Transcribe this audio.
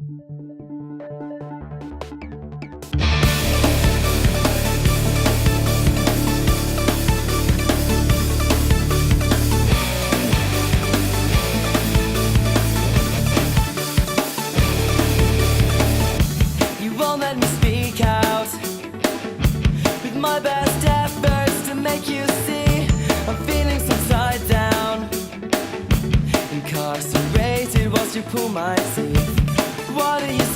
You won't let me speak out with my best efforts to make you see I'm feeling upside down, incarcerated whilst you pull my teeth. What are you